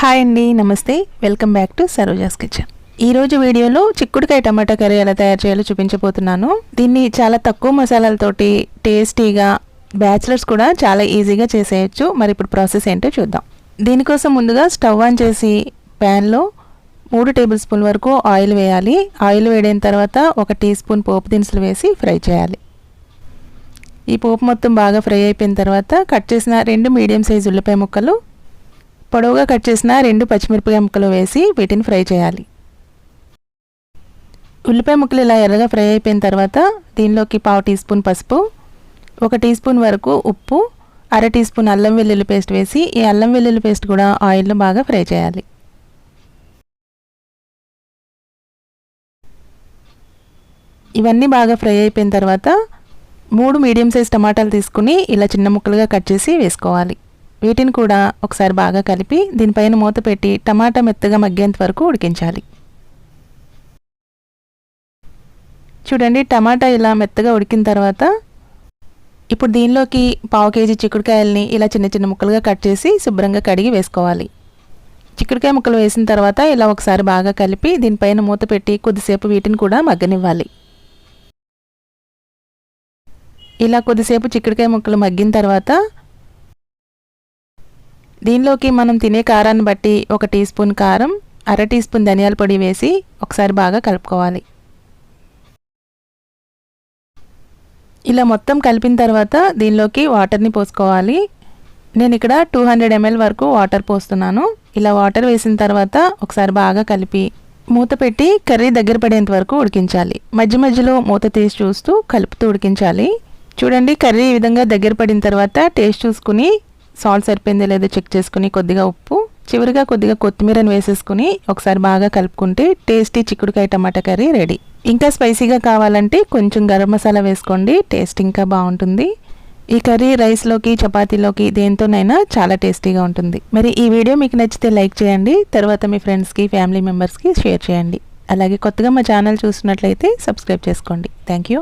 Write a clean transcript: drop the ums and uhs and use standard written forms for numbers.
Hi అండి, నమస్తే. Welcome back to Saroja's kitchen. ఈరోజు వీడియోలో చిక్కుడుకాయ టమాటా కర్రీ ఎలా తయారు చేయాలో చూపించబోతున్నాను. దీన్ని చాలా తక్కువ మసాలాలతోటి టేస్టీగా బ్యాచిలర్స్ కూడా చాలా ఈజీగా చేసేయచ్చు. మరి ఇప్పుడు ప్రాసెస్ ఏంటో చూద్దాం. దీనికోసం ముందుగా స్టవ్ ఆన్ చేసి ప్యాన్లో 3 టేబుల్ స్పూన్ వరకు ఆయిల్ వేయాలి. ఆయిల్ వేడైన తర్వాత 1 టీ స్పూన్ పోపు దినుసులు వేసి ఫ్రై చేయాలి. ఈ పోపు మొత్తం బాగా ఫ్రై అయిపోయిన తర్వాత కట్ చేసిన 2 మీడియం సైజు ఉల్లిపాయ ముక్కలు, పొడవుగా కట్ చేసిన 2 పచ్చిమిరపకాయ ముక్కలు వేసి వీటిని ఫ్రై చేయాలి. ఉల్లిపాయ ముక్కలు ఇలా ఎర్రగా ఫ్రై అయిపోయిన తర్వాత దీనిలోకి 1/2 టీ స్పూన్ పసుపు, 1 టీ స్పూన్ వరకు ఉప్పు, 1/2 టీ స్పూన్ అల్లం వెల్లుల్లి పేస్ట్ వేసి ఈ అల్లం వెల్లుల్లి పేస్ట్ కూడా ఆయిల్లో బాగా ఫ్రై చేయాలి. ఇవన్నీ బాగా ఫ్రై అయిపోయిన తర్వాత 3 మీడియం సైజ్ టమాటాలు తీసుకుని ఇలా చిన్న ముక్కలుగా కట్ చేసి వేసుకోవాలి. వీటిని కూడా ఒకసారి బాగా కలిపి దీనిపైన మూత పెట్టి టమాటా మెత్తగా మగ్గేంత వరకు ఉడికించాలి. చూడండి, టమాటా ఇలా మెత్తగా ఉడికిన తర్వాత ఇప్పుడు దీనిలోకి 1/2 కేజీ చిక్కుడుకాయల్ని ఇలా చిన్న చిన్న ముక్కలుగా కట్ చేసి శుభ్రంగా కడిగి వేసుకోవాలి. చిక్కుడుకాయ ముక్కలు వేసిన తర్వాత ఇలా ఒకసారి బాగా కలిపి దీనిపైన మూత పెట్టి కొద్దిసేపు వీటిని కూడా మగ్గనివ్వాలి. ఇలా కొద్దిసేపు చిక్కుడుకాయ ముక్కలు మగ్గిన తర్వాత దీనిలోకి మనం తినే కారాన్ని బట్టి 1 టీ స్పూన్ కారం, 1/2 టీ స్పూన్ ధనియాల పొడి వేసి ఒకసారి బాగా కలుపుకోవాలి. ఇలా మొత్తం కలిపిన తర్వాత దీనిలోకి వాటర్ని పోసుకోవాలి. నేను ఇక్కడ 200 ml వరకు వాటర్ పోస్తున్నాను. ఇలా వాటర్ వేసిన తర్వాత ఒకసారి బాగా కలిపి మూత పెట్టి కర్రీ దగ్గర పడేంత వరకు ఉడికించాలి. మధ్య మధ్యలో మూత తీసి చూస్తూ కలుపుతూ ఉడికించాలి. చూడండి, కర్రీ ఈ విధంగా దగ్గర పడిన తర్వాత టేస్ట్ చూసుకుని సాల్ట్ సరిపోయిందో లేదో చెక్ చేసుకుని కొద్దిగా ఉప్పు, చివరిగా కొద్దిగా కొత్తిమీరని వేసేసుకుని ఒకసారి బాగా కలుపుకుంటే టేస్టీ చిక్కుడుకాయ టమాటా కర్రీ రెడీ. ఇంకా స్పైసీగా కావాలంటే కొంచెం గరం మసాలా వేసుకోండి, టేస్ట్ ఇంకా బాగుంటుంది. ఈ కర్రీ రైస్లోకి, చపాతీలోకి దేంతోనైనా చాలా టేస్టీగా ఉంటుంది. మరి ఈ వీడియో మీకు నచ్చితే లైక్ చేయండి, తర్వాత మీ ఫ్రెండ్స్కి, ఫ్యామిలీ మెంబర్స్కి షేర్ చేయండి. అలాగే కొత్తగా మా ఛానల్ చూస్తున్నట్లయితే సబ్స్క్రైబ్ చేసుకోండి. Thank you.